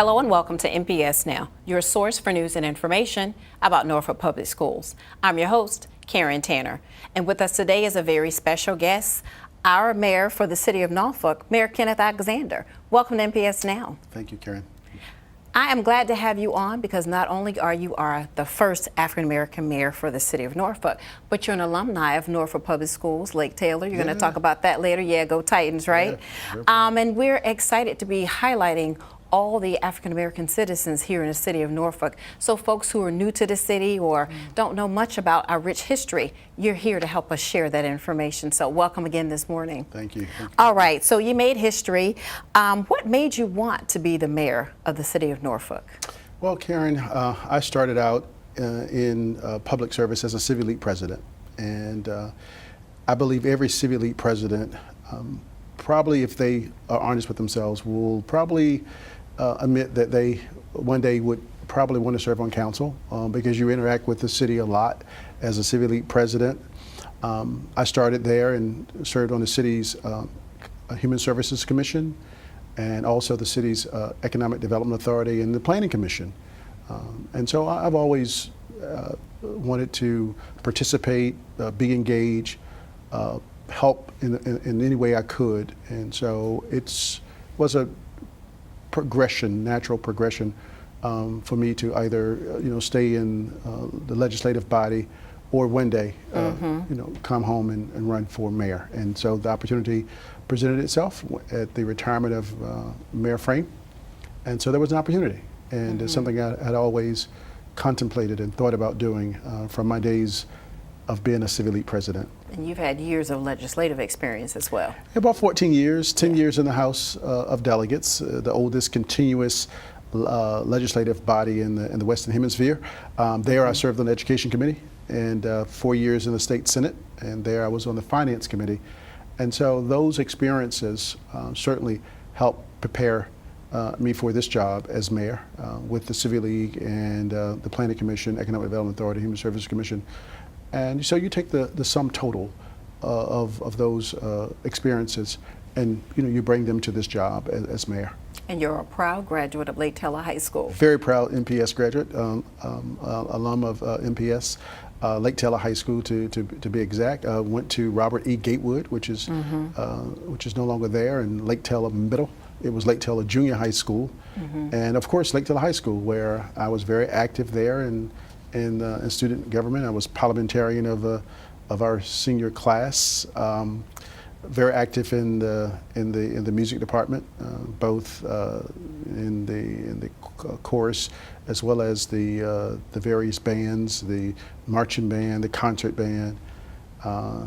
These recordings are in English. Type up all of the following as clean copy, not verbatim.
Hello and welcome to NPS Now, your source for news and information about Norfolk Public Schools. I'm your host, Karen Tanner, and with us today is a very special guest, our mayor for the city of Norfolk, Mayor Kenneth Alexander. Welcome to NPS Now. Thank you, Karen. I am glad to have you on because not only are you the first African-American mayor for the city of Norfolk, but you're an alumni of Norfolk Public Schools, Lake Taylor. You're going to talk about that later. Yeah, go Titans, right? Yeah, and we're excited to be highlighting all the African-American citizens here in the city of Norfolk. So folks who are new to the city or don't know much about our rich history, you're here to help us share that information. So welcome again this morning. Thank you. All right, so you made history. What made you want to be the mayor of the city of Norfolk? Well, Karen, I started out in public service as a Civil League president. And I believe every Civil League president, probably if they are honest with themselves, will probably admit that they one day would probably want to serve on council because you interact with the city a lot as a Civil League president. I started there and served on the city's Human Services Commission and also the city's Economic Development Authority and the Planning Commission. And so I've always wanted to participate, be engaged, help in any way I could. And so it was a progression, natural progression for me to either stay in the legislative body or one day come home and run for mayor. And so the opportunity presented itself at the retirement of Mayor Frame, and so there was an opportunity, and it's something I had always contemplated and thought about doing from my days of being a Civil League president. And you've had years of legislative experience as well. About 14 years, 10 years in the House of Delegates, the oldest continuous legislative body in the Western Hemisphere. There I served on the Education Committee, and 4 years in the State Senate, and there I was on the Finance Committee. And so those experiences certainly helped prepare me for this job as mayor with the Civil League and the Planning Commission, Economic Development Authority, Human Services Commission. And so you take the sum total of those experiences and you bring them to this job as mayor. And you're a proud graduate of Lake Taylor High School. Very proud NPS graduate, alum of NPS, Lake Taylor High School to be exact. Went to Robert E. Gatewood, which is no longer there, and Lake Taylor Middle. It was Lake Taylor Junior High School, and of course Lake Taylor High School, where I was very active there in student government. I was parliamentarian of our senior class. Very active in the music department, both in the chorus as well as the various bands, the marching band, the concert band,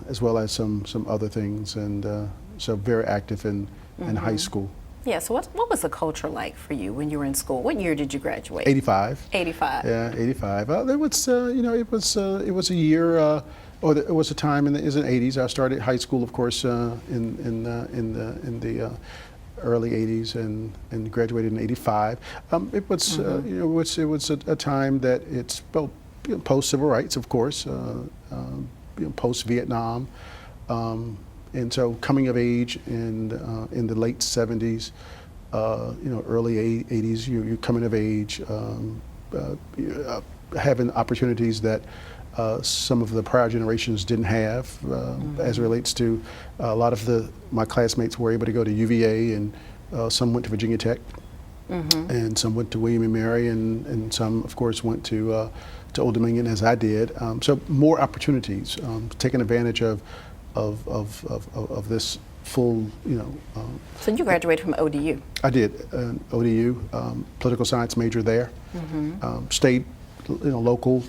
as well as some other things, and so very active in high school. Yeah, so what was the culture like for you when you were in school? What year did you graduate? 85. 85. Yeah, 85. There was, it was a year, or it was a time in the 80s. I started high school, of course, in the early 80s and graduated in 85. It was, it was a time that it's post civil rights, of course, post Vietnam. And so coming of age in the late 70s, early 80s, you're coming of age, having opportunities that some of the prior generations didn't have, as it relates to a lot of my classmates were able to go to UVA, and some went to Virginia Tech, and some went to William and Mary, and some, of course, went to Old Dominion, as I did. So more opportunities, taking advantage of this full, So you graduated from ODU? I did, ODU, political science major there. Stayed, local.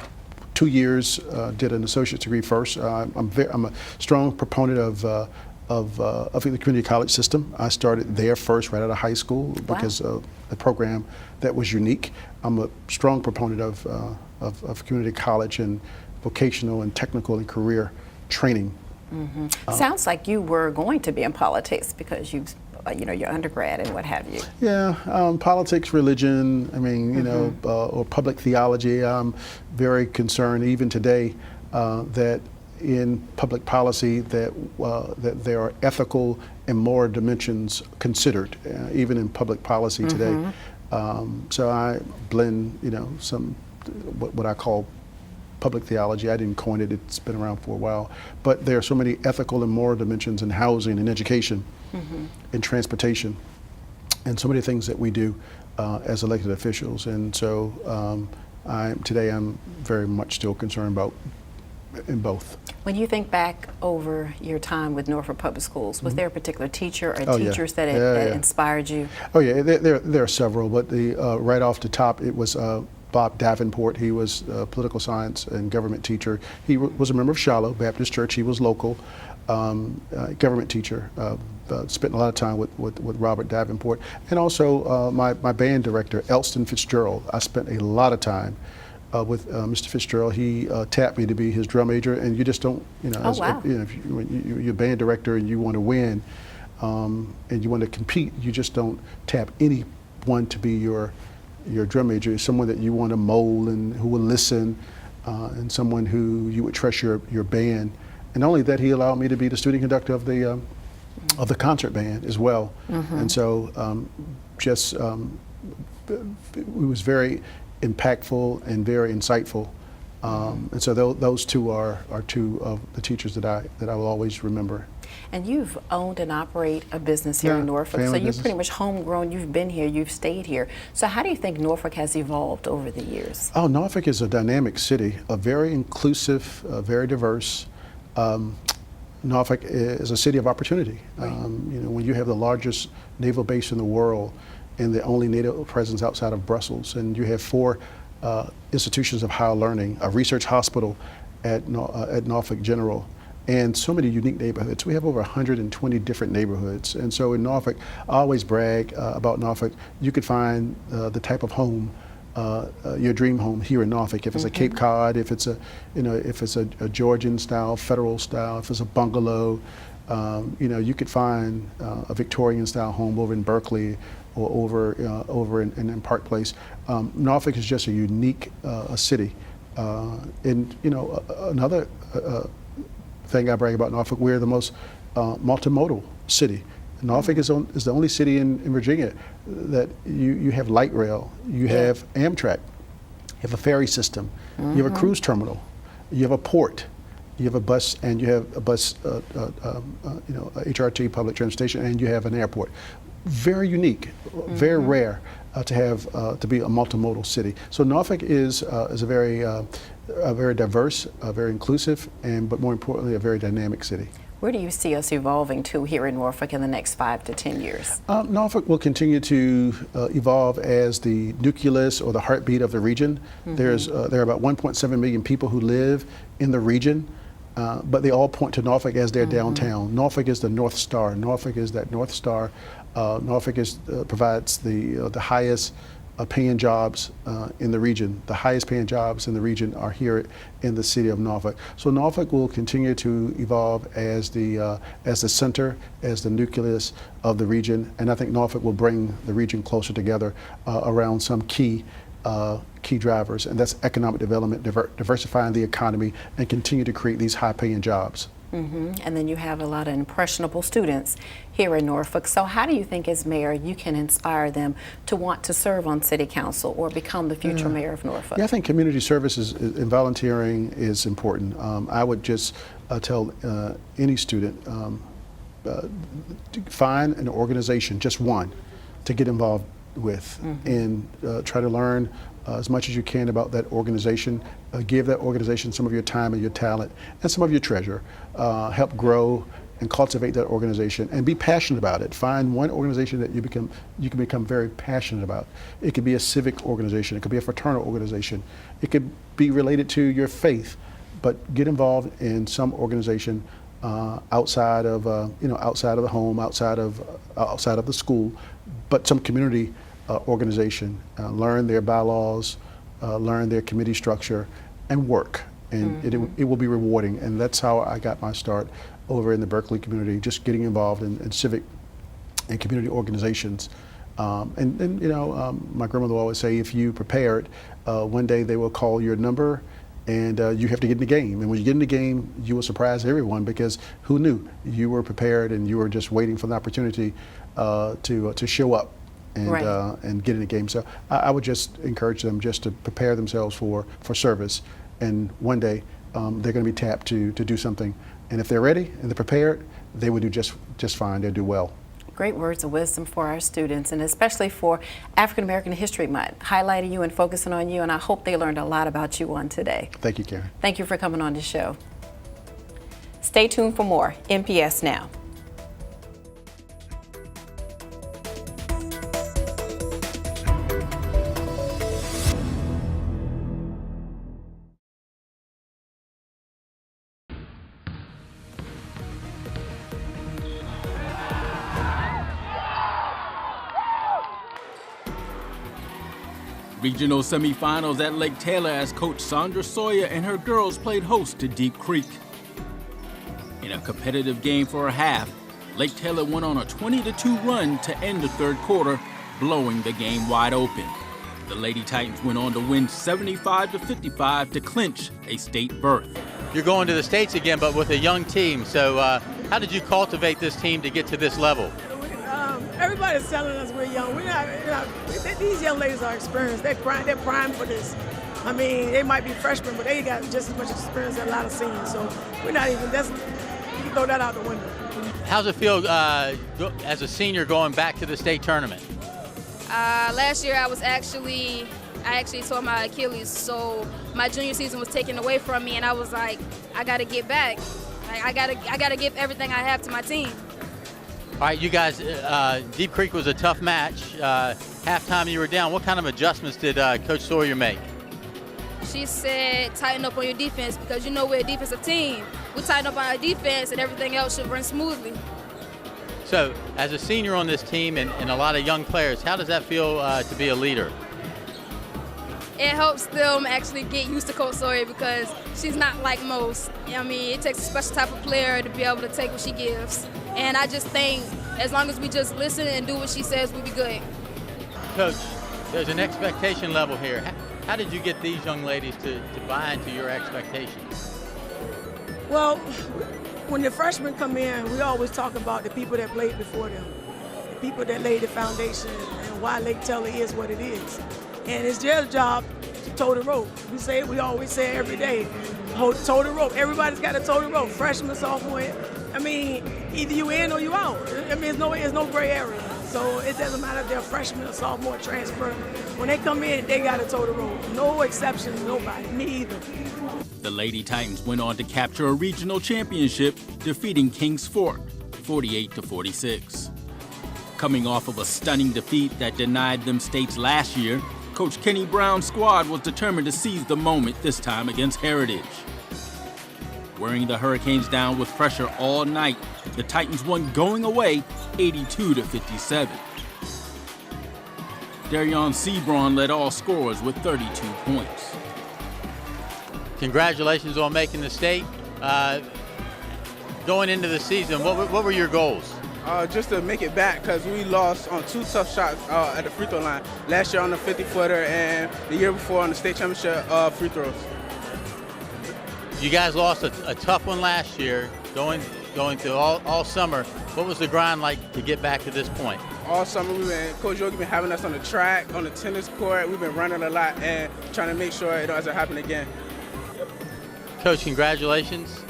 2 years, did an associate's degree first. I'm a strong proponent of the community college system. I started there first, right out of high school, because of the program that was unique. I'm a strong proponent of community college and vocational and technical and career training. Sounds like you were going to be in politics because your undergrad and what have you. Yeah, politics, religion, or public theology. I'm very concerned even today that in public policy that there are ethical and moral dimensions considered, even in public policy today. So I blend, some what I call public theology. I didn't coin it; it's been around for a while. But there are so many ethical and moral dimensions in housing and education, and transportation, and so many things that we do as elected officials. And so today I'm very much still concerned about in both. When you think back over your time with Norfolk Public Schools, was there a particular teacher or Oh, yeah. teachers that, Yeah. inspired you? Oh yeah, there are several, but right off the top, it was Bob Davenport. He was a political science and government teacher. He was a member of Shiloh Baptist Church. He was local, government teacher. Spent a lot of time with Robert Davenport, and also my band director, Elston Fitzgerald. I spent a lot of time with Mr. Fitzgerald. He tapped me to be his drum major, and you just don't, wow. if you're a band director and you want to win and you want to compete, you just don't tap anyone to be your drum major. It's someone that you want to mold and who will listen, and someone who you would trust your band. And not only that, he allowed me to be the student conductor of the concert band as well. And so it was very impactful and very insightful. And so those two are two of the teachers that I will always remember. And you've owned and operate a business here in Norfolk, so you're pretty much homegrown. You've been here, you've stayed here. So how do you think Norfolk has evolved over the years? Oh, Norfolk is a dynamic city, a very inclusive, very diverse. Norfolk is a city of opportunity. Right. When you have the largest naval base in the world and the only NATO presence outside of Brussels, and you have 4 institutions of higher learning, a research hospital at Norfolk General, and so many unique neighborhoods. We have over 120 different neighborhoods. And so in Norfolk, I always brag about Norfolk. You could find the type of home, your dream home here in Norfolk. If it's a Cape Cod, if it's a Georgian style, federal style, if it's a bungalow, you could find a Victorian style home over in Berkeley or over in Park Place. Norfolk is just a unique city. And another thing I brag about Norfolk, we're the most multimodal city. Norfolk is the only city in Virginia that you have light rail, you have Amtrak, you have a ferry system, you have a cruise terminal, you have a port, you have a bus, and you have a bus, HRT, public transportation, and you have an airport. Very unique, very rare to be a multimodal city. So Norfolk is a very diverse, very inclusive, but more importantly, a very dynamic city. Where do you see us evolving to here in Norfolk in the next 5 to 10 years? Norfolk will continue to evolve as the nucleus or the heartbeat of the region. There are about 1.7 million people who live in the region, but they all point to Norfolk as their downtown. Norfolk is the North Star. Norfolk is that North Star. Norfolk provides the highest paying jobs in the region. The highest paying jobs in the region are here in the city of Norfolk. So Norfolk will continue to evolve as the center, as the nucleus of the region, and I think Norfolk will bring the region closer together around some key drivers, and that's economic development, diversifying the economy, and continue to create these high paying jobs. And then you have a lot of impressionable students here in Norfolk. So how do you think as mayor you can inspire them to want to serve on city council or become the future mayor of Norfolk? Yeah, I think community services and volunteering is important. I would just tell any student, find an organization, just one, to get involved with, and try to learn as much as you can about that organization. Give that organization some of your time and your talent and some of your treasure. Help grow and cultivate that organization, and be passionate about it. Find one organization that you can become very passionate about. It could be a civic organization, it could be a fraternal organization, it could be related to your faith, but get involved in some organization outside of outside of the home, outside of the school, but some community organization. Learn their bylaws, learn their committee structure, and work. And it will be rewarding. And that's how I got my start over in the Berkeley community, just getting involved in civic and community organizations. My grandmother would always say, if you prepared, one day they will call your number, and you have to get in the game. And when you get in the game, you will surprise everyone, because who knew? You were prepared, and you were just waiting for the opportunity to show up and Right. and get in the game. So I would just encourage them just to prepare themselves for service, and one day they're going to be tapped to do something. And if they're ready and they're prepared, they will do just fine. They'll do well. Great words of wisdom for our students, and especially for African American History Month, highlighting you and focusing on you, and I hope they learned a lot about you on today. Thank you, Karen. Thank you for coming on the show. Stay tuned for more NPS Now. Regional semifinals at Lake Taylor as Coach Sandra Sawyer and her girls played host to Deep Creek. In a competitive game for a half, Lake Taylor went on a 20-2 run to end the third quarter, blowing the game wide open. The Lady Titans went on to win 75-55 to clinch a state berth. You're going to the States again, but with a young team. So how did you cultivate this team to get to this level? Everybody's telling us we're young. These young ladies are experienced. They're primed for this. I mean, they might be freshmen, but they got just as much experience as a lot of seniors. So we're not even, you can throw that out the window. How's it feel as a senior going back to the state tournament? Last year I actually tore my Achilles, so my junior season was taken away from me, and I was like, I got to get back. I gotta give everything I have to my team. All right, you guys, Deep Creek was a tough match. Halftime you were down. What kind of adjustments did Coach Sawyer make? She said, tighten up on your defense because you know we're a defensive team. We tighten up on our defense and everything else should run smoothly. So, as a senior on this team and a lot of young players, how does that feel to be a leader? It helps them actually get used to Coach Sawyer because she's not like most. I mean, it takes a special type of player to be able to take what she gives. And I just think as long as we just listen and do what she says, we'll be good. Coach, there's an expectation level here. How did you get these young ladies to buy into your expectations? Well, when the freshmen come in, we always talk about the people that played before them, the people that laid the foundation and why Lake Taylor is what it is. And it's their job to toe the rope. We always say it every day, toe the rope. Everybody's got to toe the rope, freshman, sophomore. I mean, either you in or you out. I mean, there's no gray area. So it doesn't matter if they're freshman or sophomore transfer. When they come in, they got to toe the rope. No exceptions, nobody, me either. The Lady Titans went on to capture a regional championship, defeating Kings Fork 48-46. Coming off of a stunning defeat that denied them states last year, Coach Kenny Brown's squad was determined to seize the moment this time against Heritage. Wearing the Hurricanes down with pressure all night, the Titans won going away 82-57. Darion Sebron led all scorers with 32 points. Congratulations on making the state. Going into the season, what were your goals? Just to make it back because we lost on 2 tough shots at the free throw line. Last year on the 50-footer and the year before on the state championship free throws. You guys lost a tough one last year, going through all summer. What was the grind like to get back to this point? All summer, Coach Yogi been having us on the track, on the tennis court. We've been running a lot and trying to make sure it doesn't happen again. Coach, congratulations.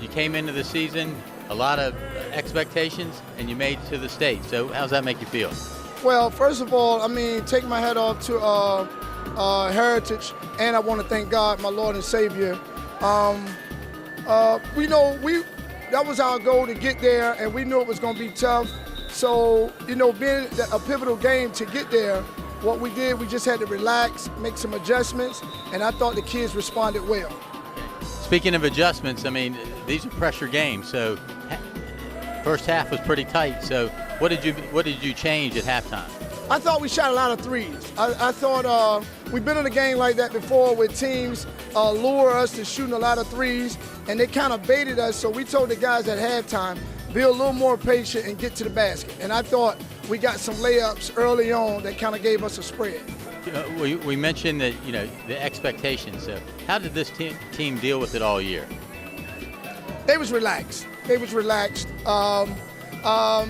You came into the season, a lot of expectations, and you made it to the state. So how's that make you feel? Well, first of all, I mean, take my hat off to Heritage, and I want to thank God, my Lord and Savior. That was our goal to get there, and we knew it was going to be tough. So, being a pivotal game to get there, what we did, we just had to relax, make some adjustments, and I thought the kids responded well. Speaking of adjustments, I mean, these are pressure games, so first half was pretty tight. So what did you change at halftime? I thought we shot a lot of threes. I thought we've been in a game like that before where teams lure us to shooting a lot of threes, and they kind of baited us. So we told the guys at halftime, be a little more patient and get to the basket. And I thought we got some layups early on that kind of gave us a spread. We mentioned that the expectations. So how did this team deal with it all year? They was relaxed.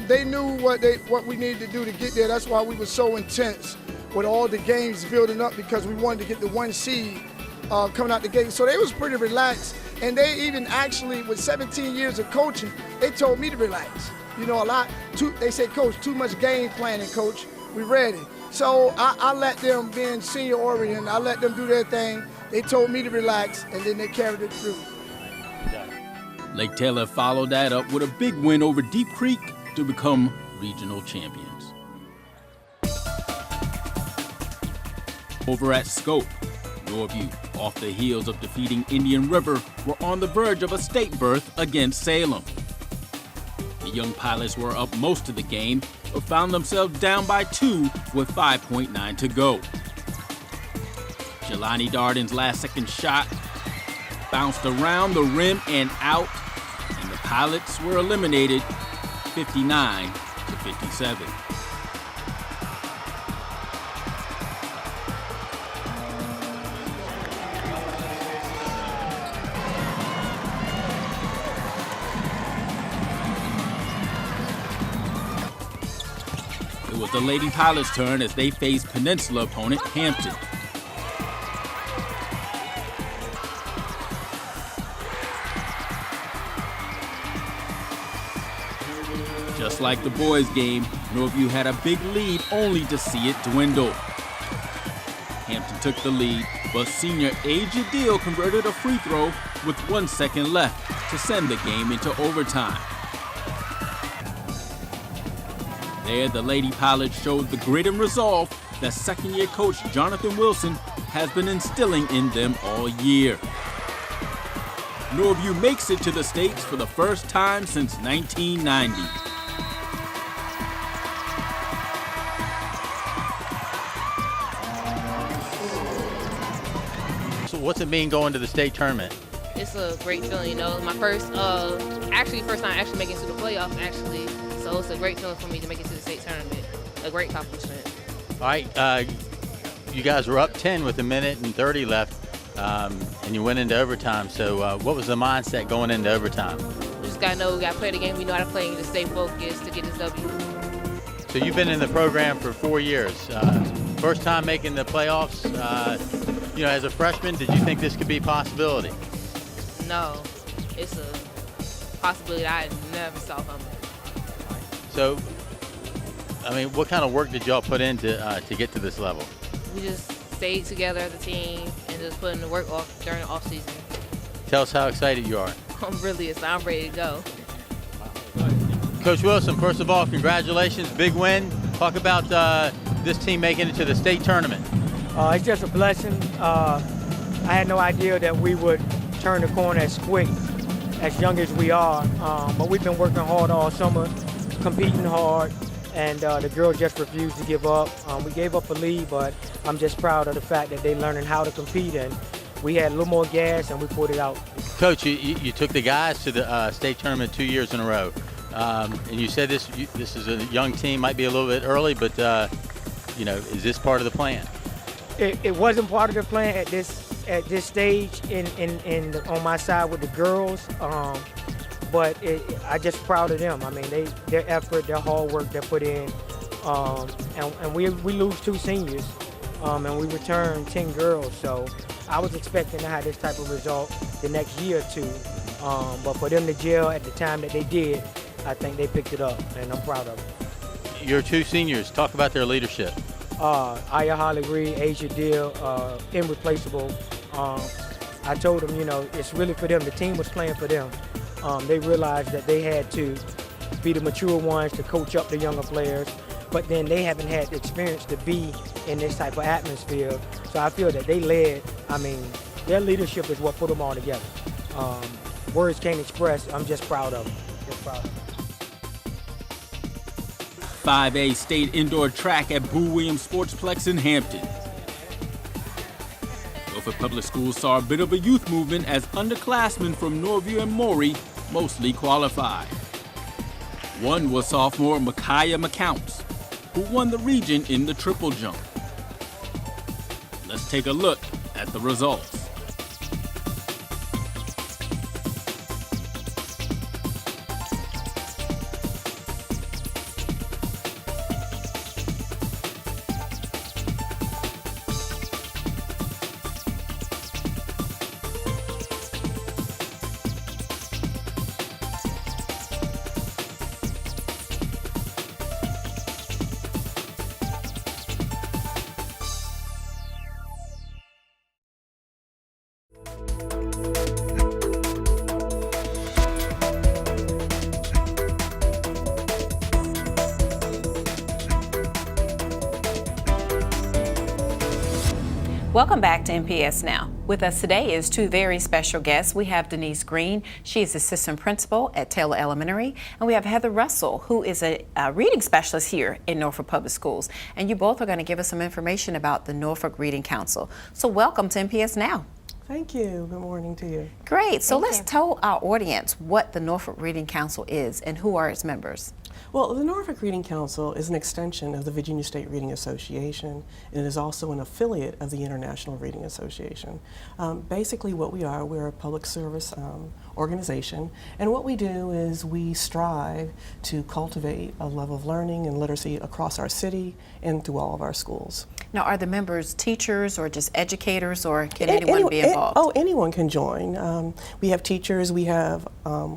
They knew what we needed to do to get there. That's why we were so intense with all the games building up, because we wanted to get the 1 seed coming out the gate. So they was pretty relaxed. And they even actually, with 17 years of coaching, they told me to relax. You know, they said, Coach, too much game planning, Coach. We ready. So I let them, being senior oriented, I let them do their thing. They told me to relax, and then they carried it through. Lake Taylor followed that up with a big win over Deep Creek to become regional champions. Over at Scope, Norview, off the heels of defeating Indian River, were on the verge of a state berth against Salem. The young pilots were up most of the game, but found themselves down by 2 with 5.9 to go. Jelani Darden's last-second shot bounced around the rim and out, and the pilots were eliminated 59 to 57. It was the Lady Pilots' turn as they faced Peninsula opponent Hampton. Just like the boys' game, Norview had a big lead only to see it dwindle. Hampton took the lead, but senior Aja Deal converted a free throw with 1 second left to send the game into overtime. There, the Lady Pilots showed the grit and resolve that second-year coach Jonathan Wilson has been instilling in them all year. Norview makes it to the States for the first time since 1990. So what's it mean going to the state tournament? It's a great feeling, you know. My first time actually making it to the playoffs, actually. So it's a great feeling for me to make it to the state tournament. A great accomplishment. All right, you guys were up 10 with 1:30 left, and you went into overtime. So what was the mindset going into overtime? We just gotta know we gotta play the game. We know how to play and to stay focused to get this W. So you've been in the program for 4 years. First time making the playoffs. As a freshman, did you think this could be a possibility? No, it's a possibility I never saw coming. So, what kind of work did y'all put in to get to this level? We just stayed together as a team and just put in the work during the off season. Tell us how excited you are. I'm really excited. I'm ready to go. Coach Wilson, first of all, congratulations, big win. Talk about this team making it to the state tournament. It's just a blessing. I had no idea that we would turn the corner as quick, as young as we are. But we've been working hard all summer, competing hard, and the girls just refused to give up. We gave up a lead, but I'm just proud of the fact that they're learning how to compete, and we had a little more gas and we put it out. Coach, you took the guys to the state tournament 2 years in a row, and you said this is a young team, might be a little bit early, but is this part of the plan? It wasn't part of the plan at this stage on my side with the girls, but I just proud of them. I mean, their effort, their hard work they put in, and we lose 2 seniors, and we return 10 girls. So I was expecting to have this type of result the next year or 2, but for them to gel at the time that they did, I think they picked it up, and I'm proud of them. Your 2 seniors, talk about their leadership. Aya Holly Reed, Asia Deal, irreplaceable. I told them, it's really for them. The team was playing for them. They realized that they had to be the mature ones to coach up the younger players, but then they haven't had the experience to be in this type of atmosphere. So I feel that they led. I mean, their leadership is what put them all together. Words can't express. I'm just proud of them. Just proud of them. 5A State Indoor Track at Boo Williams Sportsplex in Hampton. Norfolk Public Schools saw a bit of a youth movement as underclassmen from Norview and Maury mostly qualified. One was sophomore Micaiah McCounts, who won the region in the triple jump. Let's take a look at the results. Welcome back to NPS Now. With us today is two very special guests. We have Denise Green. She is assistant principal at Taylor Elementary. And we have Heather Russell, who is a reading specialist here in Norfolk Public Schools. And you both are going to give us some information about the Norfolk Reading Council. So welcome to NPS Now. Thank you. Good morning to you. Great. So let's tell our audience what the Norfolk Reading Council is and who are its members. Well, the Norfolk Reading Council is an extension of the Virginia State Reading Association, and it is also an affiliate of the International Reading Association. Basically what we are, we're a public service organization, and what we do is we strive to cultivate a level of learning and literacy across our city and through all of our schools. Now, are the members teachers or just educators, or can anyone be involved? Anyone can join. We have teachers, we have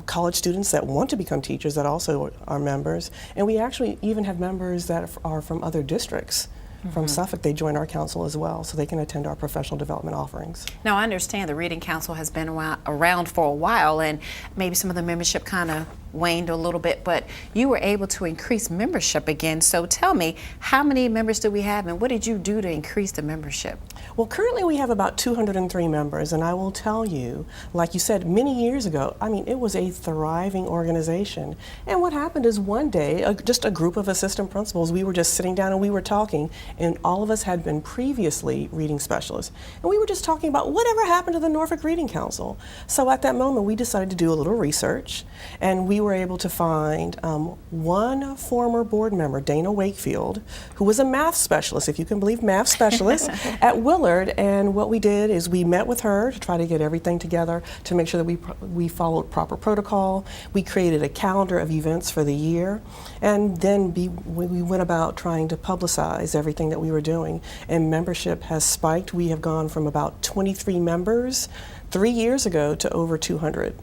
college students that want to become teachers that also are members, and we actually even have members that are from other districts. From Suffolk, they join our council as well, so they can attend our professional development offerings. Now, I understand the Reading Council has been around for a while, and maybe some of the membership kind of waned a little bit, but you were able to increase membership again. So tell me, how many members do we have, and what did you do to increase the membership? Well, currently we have about 203 members, and I will tell you, like you said, many years ago, I mean, it was a thriving organization. And what happened is one day, just a group of assistant principals, we were just sitting down and we were talking, and all of us had been previously reading specialists. And we were just talking about whatever happened to the Norfolk Reading Council. So at that moment, we decided to do a little research, and we were able to find one former board member, Dana Wakefield, who was a math specialist, if you can believe math specialist, at Willard. And what we did is we met with her to try to get everything together to make sure that we followed proper protocol. We created a calendar of events for the year, and then we went about trying to publicize everything that we were doing. And membership has spiked. We have gone from about 23 members 3 years ago to over 200.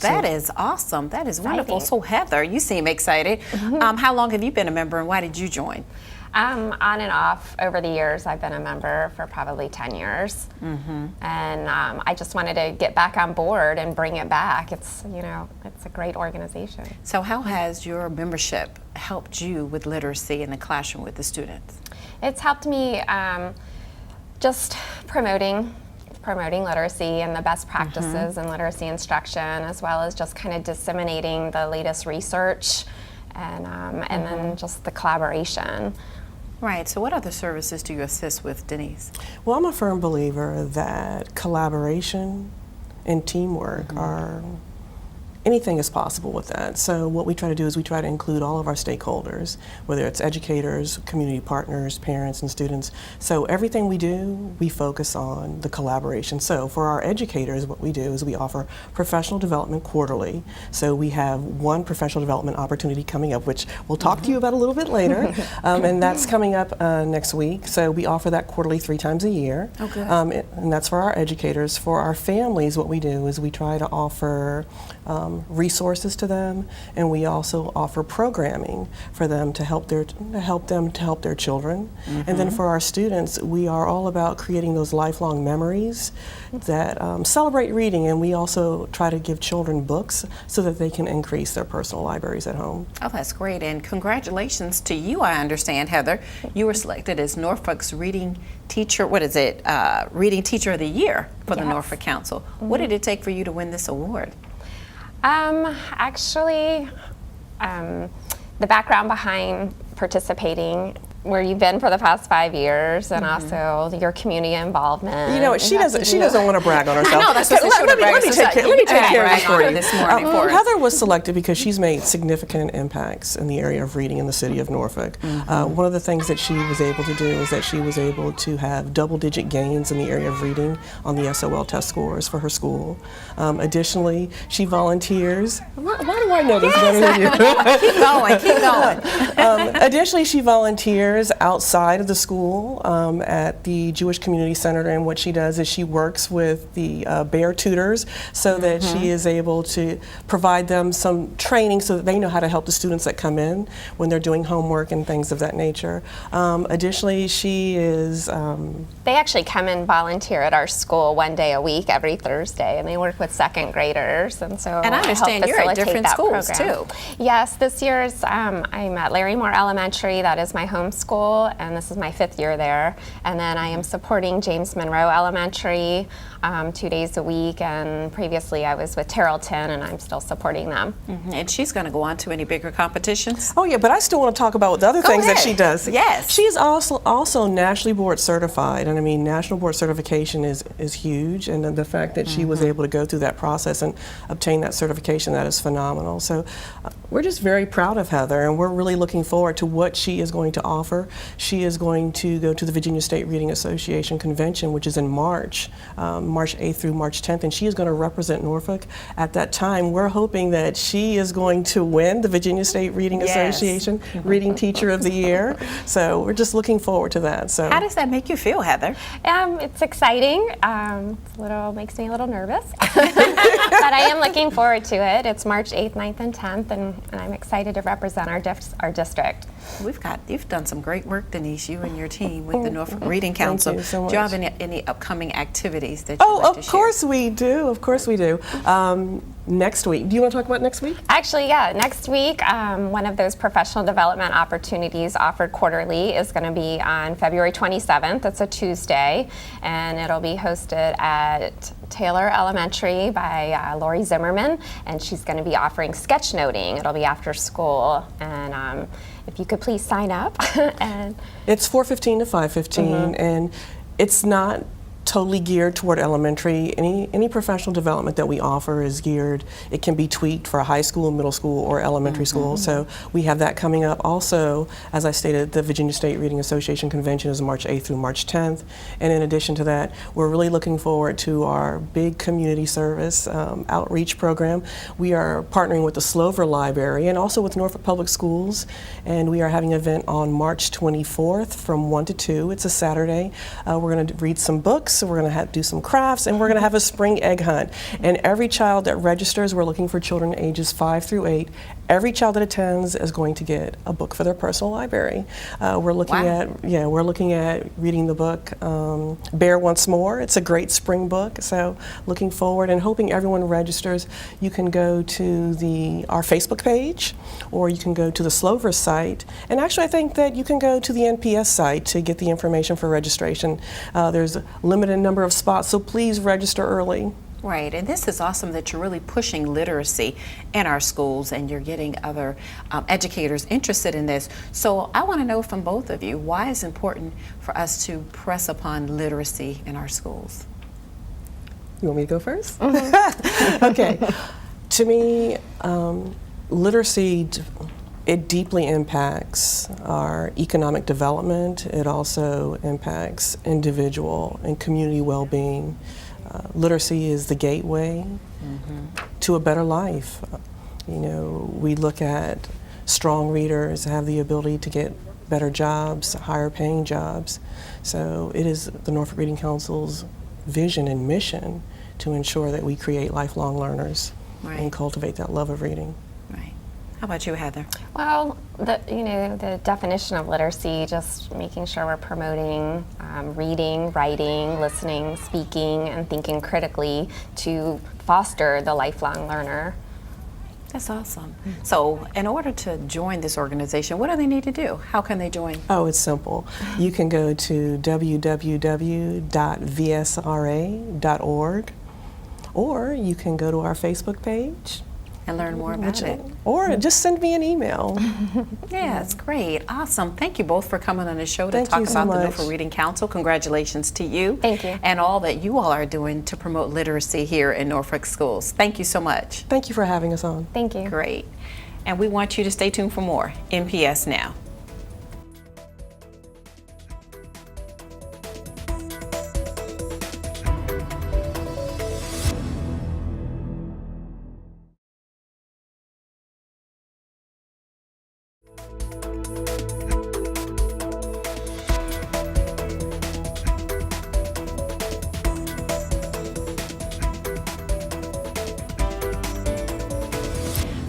That is awesome. That is wonderful. So Heather, you seem excited. How long have you been a member, and why did you join? On and off over the years. I've been a member for probably 10 years. And I just wanted to get back on board and bring it back. It's, you know, it's a great organization. So how has your membership helped you with literacy in the classroom with the students? It's helped me just promoting literacy and the best practices in literacy instruction, as well as just kind of disseminating the latest research and then just the collaboration. Right. So what other services do you assist with, Denise? Well, I'm a firm believer that collaboration and teamwork are anything is possible with that. So what we try to do is we try to include all of our stakeholders, whether it's educators, community partners, parents, and students. So everything we do, we focus on the collaboration. So for our educators, what we do is we offer professional development quarterly. So we have one professional development opportunity coming up, which we'll talk to you about a little bit later, and that's coming up next week. So we offer that quarterly 3 times a year. Okay. And that's for our educators. For our families, what we do is we try to offer resources to them, and we also offer programming for them to help their children. And then for our students, we are all about creating those lifelong memories that celebrate reading, and we also try to give children books so that they can increase their personal libraries at home. Oh, that's great, and congratulations to you. I understand, Heather, you were selected as Norfolk's Reading Teacher, Reading Teacher of the Year for the Norfolk Council. What did it take for you to win this award? Actually, the background behind participating, where you've been for the past 5 years, and also your community involvement. You know what? She doesn't want to brag on herself. I know, that's what let me take care of this for you this morning. Heather was selected because she's made significant impacts in the area of reading in the city of Norfolk. One of the things that she was able to do is that she was able to have double-digit gains in the area of reading on the SOL test scores for her school. Additionally, she volunteers. Why do I know this better than you? Keep going. Additionally, she volunteers outside of the school at the Jewish Community Center, and what she does is she works with the Bear tutors so that she is able to provide them some training so that they know how to help the students that come in when they're doing homework and things of that nature. Additionally, she is... They actually come and volunteer at our school 1 day a week every Thursday, and they work with second graders, and so and I understand you're at different schools too. Yes, this year's I'm at Larry Moore Elementary. That is my home school. School, and this is my 5th year there. And then I am supporting James Monroe Elementary 2 days a week, and previously I was with Terrellton, and I'm still supporting them. And she's going to go on to any bigger competitions? Oh yeah, but I still want to talk about the other Go things that ahead. she does. Yes. She is also nationally board certified, and I mean national board certification is huge, and the fact that she was able to go through that process and obtain that certification, that is phenomenal. So we're just very proud of Heather, and we're really looking forward to what she is going to offer. She is going to go to the Virginia State Reading Association convention, which is in March 8th through March 10th, and she is going to represent Norfolk. At that time, we're hoping that she is going to win the Virginia State Reading Association Reading Teacher of the Year. So we're just looking forward to that. So How does that make you feel, Heather? It's exciting. Makes me a little nervous, but I am looking forward to it. It's March 8th, 9th, and 10th, and I'm excited to represent our district. You've done some great work, Denise, you and your team with the Norfolk Reading Council. Thank you so much. Do you have any upcoming activities that you'd like to share? Of course we do. Of course we do. Next week. Do you want to talk about next week? Actually, yeah, next week, one of those professional development opportunities offered quarterly is going to be on February 27th. It's a Tuesday, and it'll be hosted at Taylor Elementary by Lori Zimmerman, and she's going to be offering sketchnoting. It'll be after school, and if you could please sign up. And It's 4:15 to 5:15, and it's not totally geared toward elementary. Any professional development that we offer is geared, it can be tweaked for high school, middle school, or elementary school. So we have that coming up. Also, as I stated, the Virginia State Reading Association Convention is March 8th through March 10th. And in addition to that, we're really looking forward to our big community service outreach program. We are partnering with the Slover Library and also with Norfolk Public Schools. And we are having an event on March 24th from 1 to 2. It's a Saturday. We're going to read some books. So we're going to do some crafts, and we're going to have a spring egg hunt. And every child that registers, we're looking for children ages 5 through 8. Every child that attends is going to get a book for their personal library. We're looking at reading the book Bear Once More. It's a great spring book. So looking forward and hoping everyone registers. You can go to our Facebook page, or you can go to the Slover site. And actually, I think that you can go to the NPS site to get the information for registration. There's a limited number of spots, so please register early. Right, and this is awesome that you're really pushing literacy in our schools, and you're getting other educators interested in this. So I want to know from both of you, why it's important for us to press upon literacy in our schools? You want me to go first? Okay. To me, literacy, it deeply impacts our economic development. It also impacts individual and community well-being. Literacy is the gateway to a better life. You know, we look at strong readers have the ability to get better jobs, higher paying jobs. So it is the Norfolk Reading Council's vision and mission to ensure that we create lifelong learners and cultivate that love of reading. How about you, Heather? Well, the definition of literacy, just making sure we're promoting reading, writing, listening, speaking, and thinking critically to foster the lifelong learner. That's awesome. So in order to join this organization, what do they need to do? How can they join? Oh, it's simple. You can go to www.vsra.org, or you can go to our Facebook page and learn more about it. Or just send me an email. Yeah, it's great. Awesome. Thank you both for coming on the show to Thank talk you so about the much. Norfolk Reading Council. Congratulations to you. Thank you. And all that you all are doing to promote literacy here in Norfolk schools. Thank you so much. Thank you for having us on. Thank you. Great. And we want you to stay tuned for more NPS Now.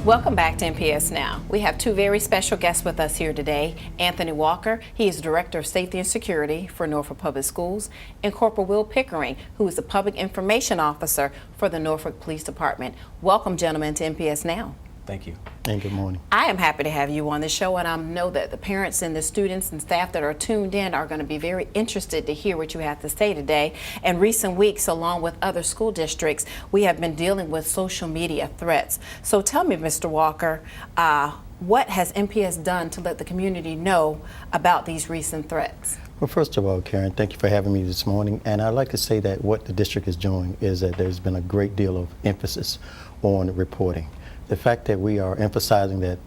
Welcome back to NPS Now. We have two very special guests with us here today. Anthony Walker, he is Director of Safety and Security for Norfolk Public Schools, and Corporal Will Pickering, who is the Public Information Officer for the Norfolk Police Department. Welcome, gentlemen, to NPS Now. Thank you. And good morning. I am happy to have you on the show, and I know that the parents and the students and staff that are tuned in are going to be very interested to hear what you have to say today. In recent weeks, along with other school districts, we have been dealing with social media threats. So tell me, Mr. Walker, what has NPS done to let the community know about these recent threats? Well, first of all, Karen, thank you for having me this morning. And I'd like to say that what the district is doing is that there's been a great deal of emphasis on reporting. The fact that we are emphasizing that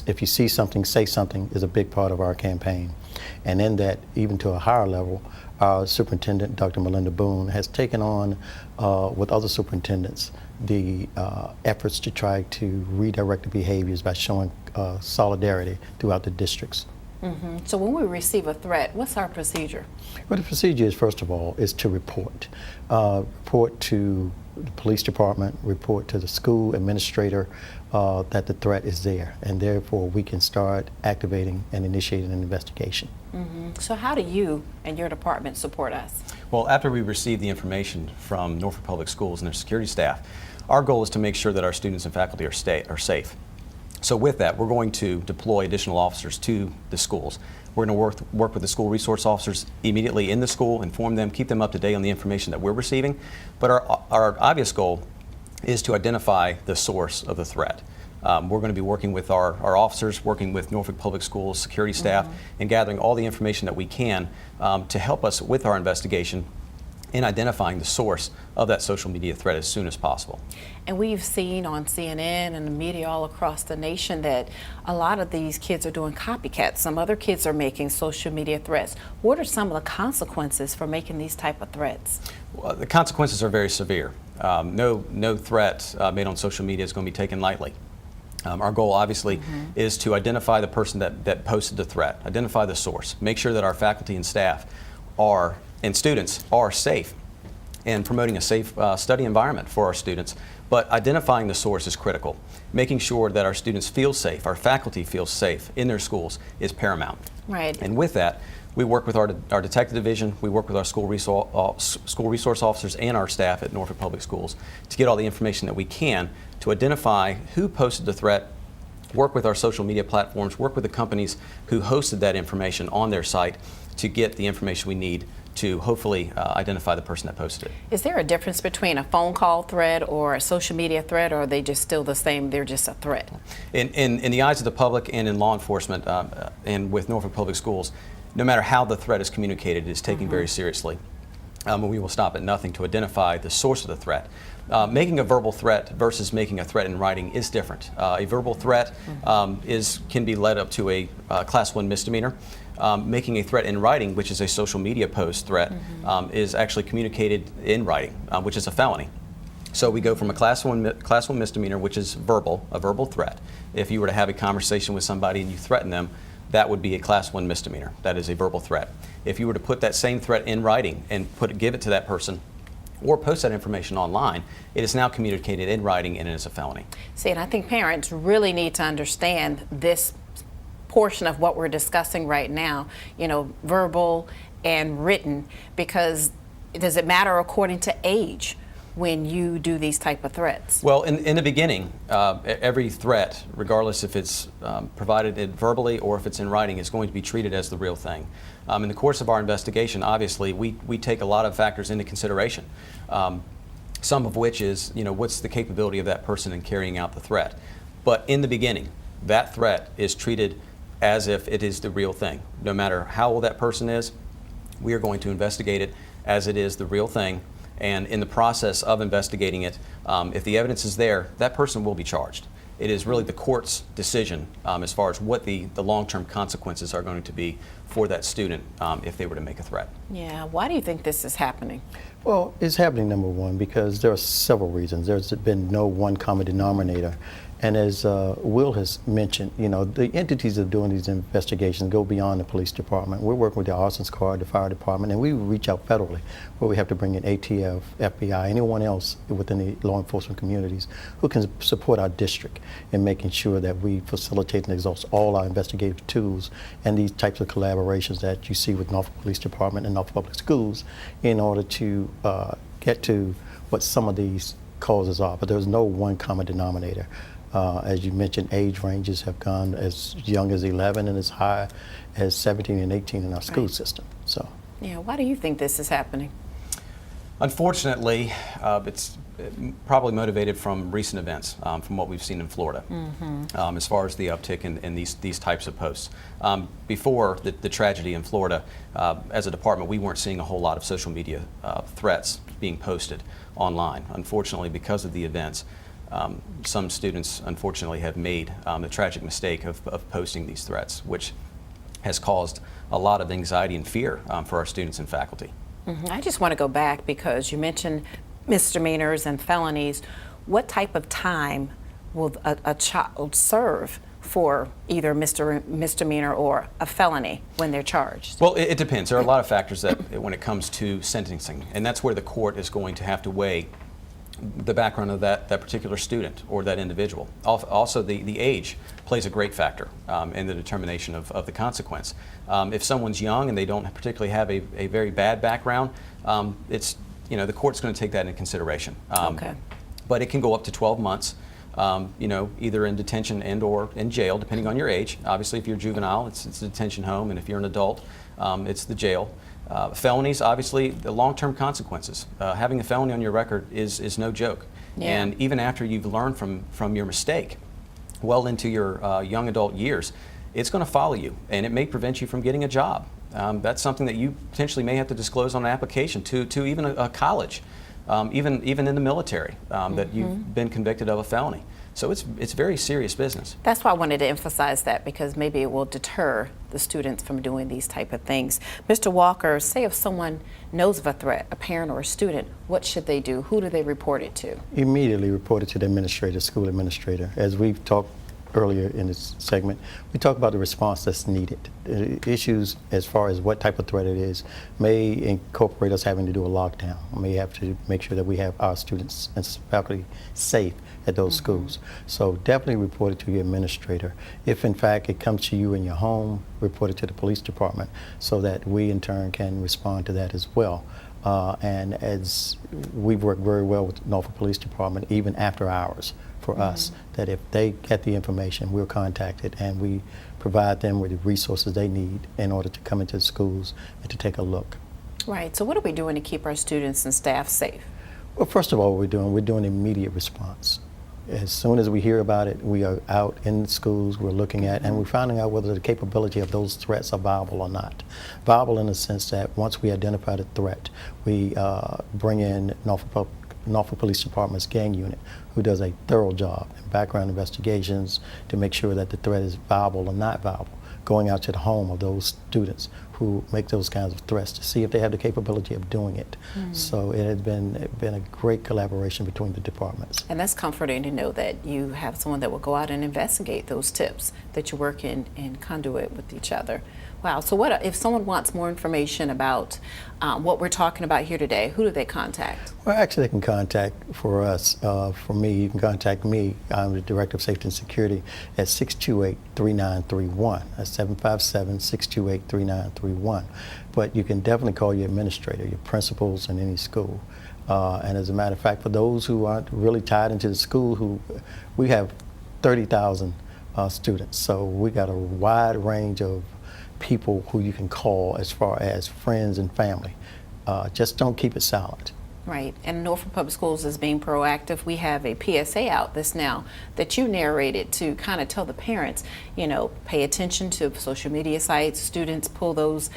if you see something, say something is a big part of our campaign. And in that, even to a higher level, our superintendent, Dr. Melinda Boone, has taken on, with other superintendents, the efforts to try to redirect the behaviors by showing solidarity throughout the districts. Mm-hmm. So when we receive a threat, what's our procedure? Well, the procedure is, first of all, is to report. Report to the police department, report to the school administrator that the threat is there, and therefore we can start activating and initiating an investigation. Mm-hmm. So how do you and your department support us? Well, after we receive the information from Norfolk Public Schools and their security staff, our goal is to make sure that our students and faculty are safe. So with that, we're going to deploy additional officers to the schools. We're going to work with the school resource officers immediately in the school, inform them, keep them up to date on the information that we're receiving. But our obvious goal is to identify the source of the threat. We're going to be working with our officers, working with Norfolk Public Schools, security staff, and gathering all the information that we can to help us with our investigation in identifying the source of that social media threat as soon as possible. And we've seen on CNN and the media all across the nation that a lot of these kids are doing copycats. Some other kids are making social media threats. What are some of the consequences for making these type of threats? Well, the consequences are very severe. No threat made on social media is going to be taken lightly. Our goal, obviously, is to identify the person that posted the threat, identify the source, make sure that our faculty and staff and students are safe and promoting a safe study environment for our students. But identifying the source is critical. Making sure that our students feel safe, our faculty feels safe in their schools is paramount. Right. And with that, we work with our detective division, we work with our school resource officers and our staff at Norfolk Public Schools to get all the information that we can to identify who posted the threat, work with our social media platforms, work with the companies who hosted that information on their site to get the information we need to hopefully identify the person that posted it. Is there a difference between a phone call threat or a social media threat, or are they just still the same, they're just a threat? In the eyes of the public and in law enforcement and with Norfolk Public Schools, no matter how the threat is communicated, it is taken very seriously. And we will stop at nothing to identify the source of the threat. Making a verbal threat versus making a threat in writing is different. A verbal threat can be led up to a Class 1 misdemeanor. Making a threat in writing, which is a social media post threat, is actually communicated in writing, which is a felony. So we go from a Class 1 misdemeanor, which is a verbal threat. If you were to have a conversation with somebody and you threaten them, that would be a Class 1 misdemeanor. That is a verbal threat. If you were to put that same threat in writing and give it to that person or post that information online, it is now communicated in writing and it is a felony. See, and I think parents really need to understand this portion of what we're discussing right now, verbal and written, because does it matter according to age when you do these type of threats? Well, in the beginning, every threat, regardless if it's provided verbally or if it's in writing, is going to be treated as the real thing. In the course of our investigation, obviously, we take a lot of factors into consideration, some of which is, what's the capability of that person in carrying out the threat. But in the beginning, that threat is treated as if it is the real thing. No matter how old that person is, we are going to investigate it as it is the real thing. And in the process of investigating it, if the evidence is there, that person will be charged. It is really the court's decision as far as what the long-term consequences are going to be for that student if they were to make a threat. Yeah, why do you think this is happening? Well, it's happening, number one, because there are several reasons. There's been no one common denominator. And as Will has mentioned, the entities that are doing these investigations go beyond the police department. We're working with the arson squad, the fire department, and we reach out federally, where we have to bring in ATF, FBI, anyone else within the law enforcement communities who can support our district in making sure that we facilitate and exhaust all our investigative tools and these types of collaborations that you see with Norfolk Police Department and Norfolk Public Schools in order to get to what some of these causes are. But there's no one common denominator. As you mentioned, age ranges have gone as young as 11 and as high as 17 and 18 in our school system. So, yeah, why do you think this is happening? Unfortunately, it's probably motivated from recent events, from what we've seen in Florida, as far as the uptick in these types of posts. Before the tragedy in Florida, as a department, we weren't seeing a whole lot of social media threats being posted online. Unfortunately, because of the events, some students, unfortunately, have made the tragic mistake of posting these threats, which has caused a lot of anxiety and fear for our students and faculty. I just want to go back because you mentioned misdemeanors and felonies. What type of time will a child serve for either misdemeanor or a felony when they're charged? Well, it depends. There are a lot of factors that when it comes to sentencing, and that's where the court is going to have to weigh the background of that particular student or that individual. Also, the age plays a great factor in the determination of the consequence. If someone's young and they don't particularly have a very bad background, it's, the court's going to take that into consideration. Okay. But it can go up to 12 months, either in detention and or in jail, depending on your age. Obviously, if you're juvenile, it's a detention home, and if you're an adult, it's the jail. Felonies, obviously, the long-term consequences. Having a felony on your record is no joke. Yeah. And even after you've learned from your mistake, well into your young adult years, it's going to follow you, and it may prevent you from getting a job. That's something that you potentially may have to disclose on an application to even a college, even in the military, that you've been convicted of a felony. So it's very serious business. That's why I wanted to emphasize that, because maybe it will deter the students from doing these type of things. Mr. Walker, say if someone knows of a threat, a parent or a student, what should they do? Who do they report it to? Immediately report it to the administrator, school administrator. As we've talked earlier in this segment, we talk about the response that's needed. Issues as far as what type of threat it is may incorporate us having to do a lockdown. We may have to make sure that we have our students and faculty safe at those schools. So definitely report it to your administrator. If in fact it comes to you in your home, report it to the police department so that we in turn can respond to that as well. And as we've worked very well with the Norfolk Police Department, even after hours for us, that if they get the information, we're contacted and we provide them with the resources they need in order to come into the schools and to take a look. Right, so what are we doing to keep our students and staff safe? Well, first of all, we're doing immediate response. As soon as we hear about it, we are out in the schools, we're looking at, and we're finding out whether the capability of those threats are viable or not. Viable in the sense that once we identify the threat, we bring in Norfolk Police Department's gang unit, who does a thorough job in background investigations to make sure that the threat is viable or not viable, going out to the home of those students who make those kinds of threats to see if they have the capability of doing it. So it has been a great collaboration between the departments. And that's comforting to know that you have someone that will go out and investigate those tips, that you work in conduit with each other. Wow, so what if someone wants more information about what we're talking about here today, who do they contact? Well, actually, they can contact for us. For me, you can contact me. I'm the Director of Safety and Security at 628-3931. That's 757-628-3931. But you can definitely call your administrator, your principals in any school. And as a matter of fact, for those who aren't really tied into the school, we have 30,000 students. So we got a wide range of people who you can call as far as friends and family. Just don't keep it silent. Right, and Norfolk Public Schools is being proactive. We have a PSA out this now that you narrated to kind of tell the parents, pay attention to social media sites. Students pull those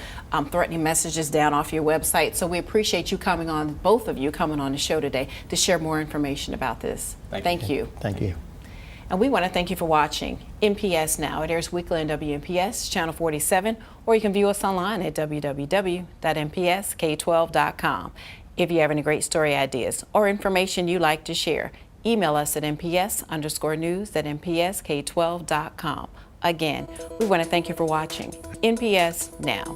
threatening messages down off your website. So we appreciate you coming on, both of you coming on the show today to share more information about this. Thank you. Thank you. And we want to thank you for watching NPS Now. It airs weekly on WNPS, Channel 47, or you can view us online at www.npsk12.com. If you have any great story ideas or information you'd like to share, email us at nps_news@npsk12.com. Again, we want to thank you for watching NPS Now.